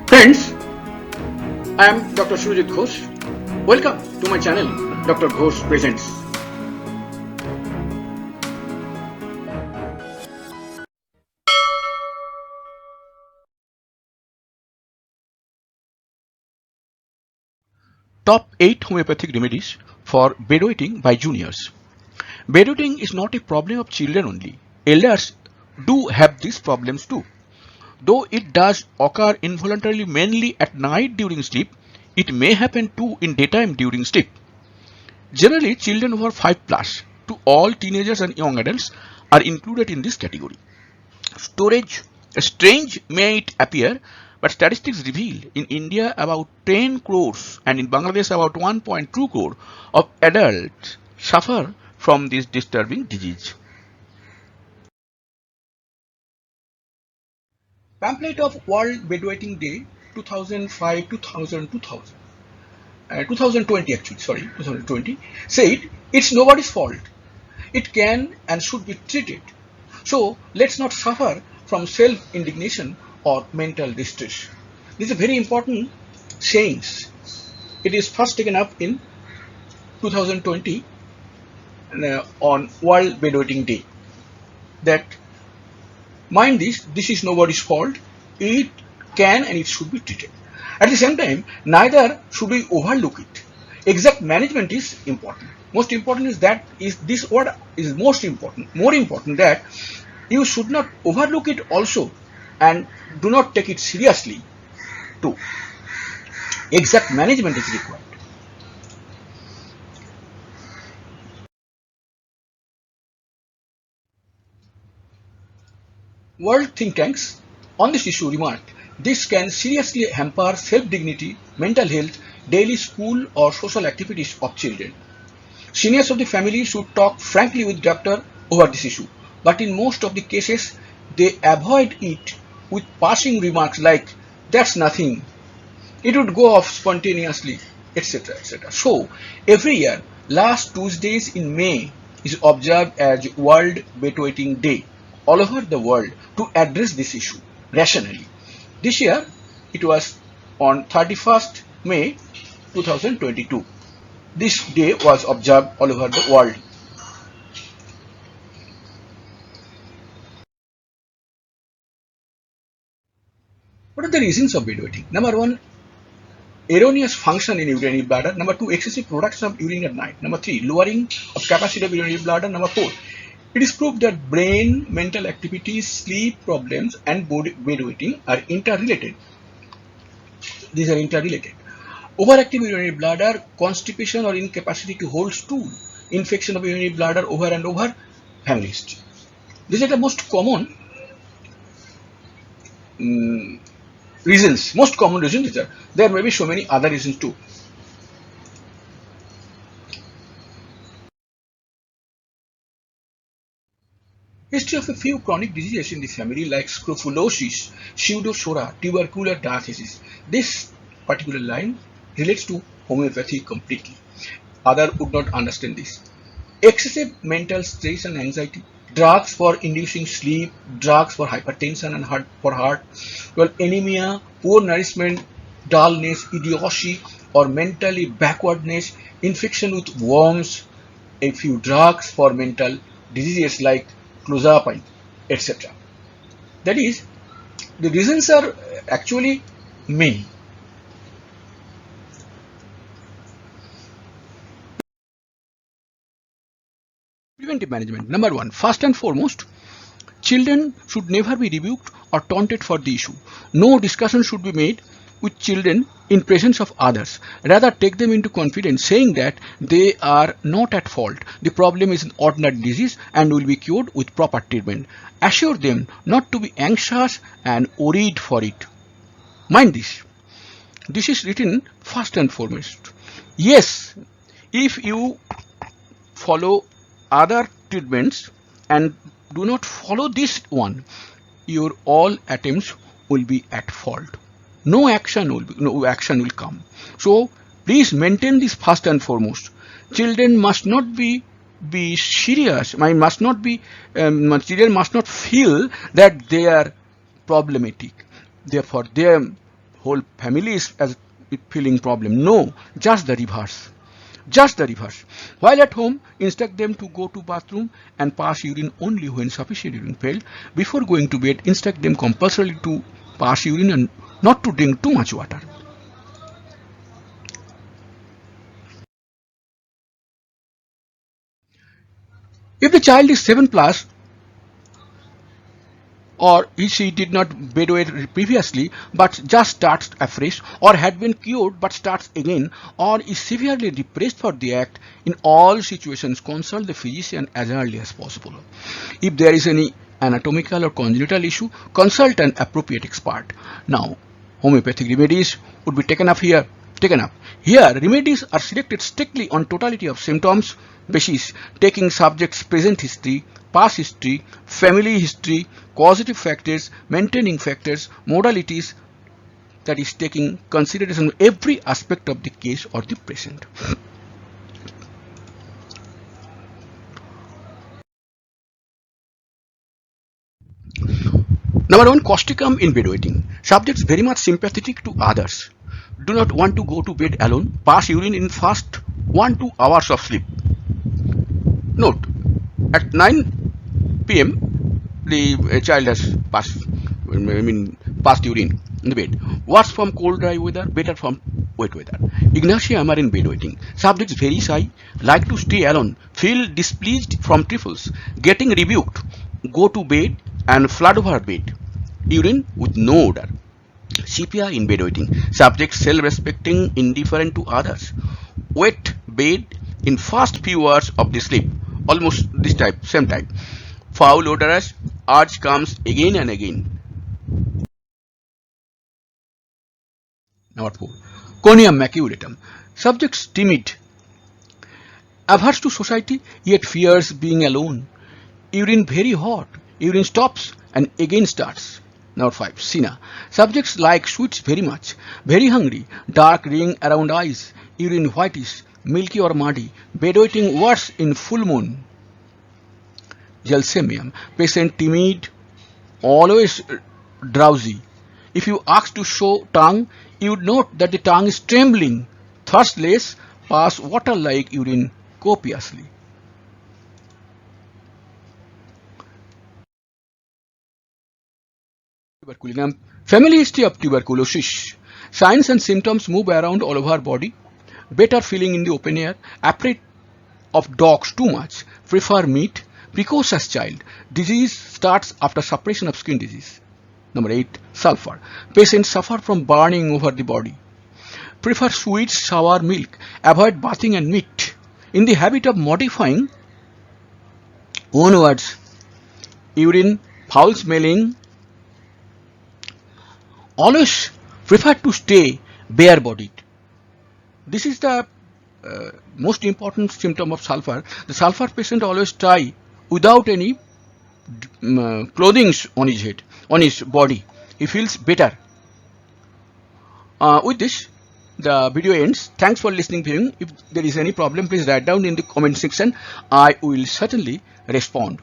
Friends, I am Dr. Surajit Ghosh. Welcome to my channel, Dr. Ghosh Presents. Top 8 homeopathic remedies for bedwetting by juniors. Bedwetting is not a problem of children only. Elders do have these problems too. Though it does occur involuntarily mainly at night during sleep, it may happen too in daytime during sleep. Generally, children who are 5 plus to all teenagers and young adults are included in this category. Strange may it appear, but statistics reveal in India about 10 crores and in Bangladesh about 1.2 crore of adults suffer from this disturbing disease. Pamphlet of World Bedwetting Day 2020 said it's nobody's fault. It can and should be treated. So let's not suffer from self-indignation or mental distress. This is a very important saying. It is first taken up in 2020 on World Bedwetting Day. That mind this is nobody's fault. It can and it should be treated. At the same time, neither should we overlook it. Exact management is important. Most important is that this word is most important. More important that you should not overlook it also and do not take it seriously too. Exact management is required. World think tanks on this issue remarked, this can seriously hamper self-dignity, mental health, daily school or social activities of children. Seniors of the family should talk frankly with doctor over this issue, but in most of the cases, they avoid it with passing remarks like, that's nothing, it would go off spontaneously, etc. etc. So, every year, last Tuesdays in May is observed as World Bedwetting Day all over the world to address this issue rationally. This year, it was on 31st May 2022. This day was observed all over the world. What are the reasons of bedwetting? Number one, erroneous function in urinary bladder. Number two, excessive production of urine at night. Number three, lowering of capacity of urinary bladder. Number four, it is proved that brain, mental activities, sleep problems and bedwetting are interrelated. These are interrelated. Overactive urinary bladder, constipation or incapacity to hold stool, infection of urinary bladder over and over, family history. These are the most common reasons. Most common reasons. There may be so many other reasons too. History of a few chronic diseases in the family like scrofulosis, pseudophthora, tubercular diathesis. This particular line relates to homeopathy completely. Others would not understand this. Excessive mental stress and anxiety, drugs for inducing sleep, drugs for hypertension and heart, well, anemia, poor nourishment, dullness, idiocy or mentally backwardness, infection with worms, a few drugs for mental diseases like clozapine, etc. That is, the reasons are actually many. Preventive management. Number one, first and foremost, children should never be rebuked or taunted for the issue. No discussion should be made with children in presence of others. Rather, take them into confidence, saying that they are not at fault. The problem is an ordinary disease and will be cured with proper treatment. Assure them not to be anxious and worried for it. Mind this. This is written first and foremost. Yes, if you follow other treatments and do not follow this one, your all attempts will be at fault. No action will come. So please maintain this first and foremost. Children must not be serious. Children must not feel that they are problematic. Therefore, whole family is as feeling problem. No, just the reverse. Just the reverse. While at home, instruct them to go to bathroom and pass urine only when sufficient urine failed. Before going to bed, instruct them compulsorily to pass urine and not to drink too much water. If the child is 7 plus, or she did not bedwet previously but just starts afresh, or had been cured but starts again, or is severely depressed for the act, in all situations consult the physician as early as possible. If there is any anatomical or congenital issue, consult an appropriate expert. Now, homeopathic remedies would be taken up here. Here, remedies are selected strictly on totality of symptoms basis, taking subject's present history, past history, family history, causative factors, maintaining factors, modalities, that is taking consideration of every aspect of the case or the patient. Number 1, causticum in bedwetting. Subjects very much sympathetic to others. Do not want to go to bed alone. Pass urine in first 1-2 hours of sleep. Note, at 9 p.m. the child has passed urine in the bed. Worse from cold dry weather, better from wet weather. Ignatia Amar in bedwetting. Subjects very shy, like to stay alone, feel displeased from trifles, getting rebuked, go to bed and flood over bed. Urine with no odor. Sepia in bedwetting. Subjects self-respecting, indifferent to others. Wet bed in first few hours of the sleep. Almost this type, same type. Foul odorous, urge comes again and again. Number 4. Conium maculatum. Subjects timid, averse to society, yet fears being alone. Urine very hot. Urine stops and again starts. Number 5. Sina. Subjects like sweets very much. Very hungry. Dark ring around eyes. Urine whitish, milky or muddy. Bedwetting worse in full moon. Gelsemium. Patient timid, always drowsy. If you ask to show tongue, you would note that the tongue is trembling. Thirstless, pass water like urine copiously. Tuberculum. Family history of tuberculosis. Signs and symptoms move around all over body. Better feeling in the open air. Afraid of dogs too much. Prefer meat. Precocious child. Disease starts after suppression of skin disease. Number 8. Sulfur. Patients suffer from burning over the body. Prefer sweet sour milk. Avoid bathing and meat. In the habit of modifying own words. Urine, foul smelling. Always prefer to stay bare-bodied. This is the most important symptom of sulfur. The sulfur patient always try without any clothing on his head, on his body. He feels better. With this, the video ends. Thanks for listening, viewing. If there is any problem, please write down in the comment section. I will certainly respond.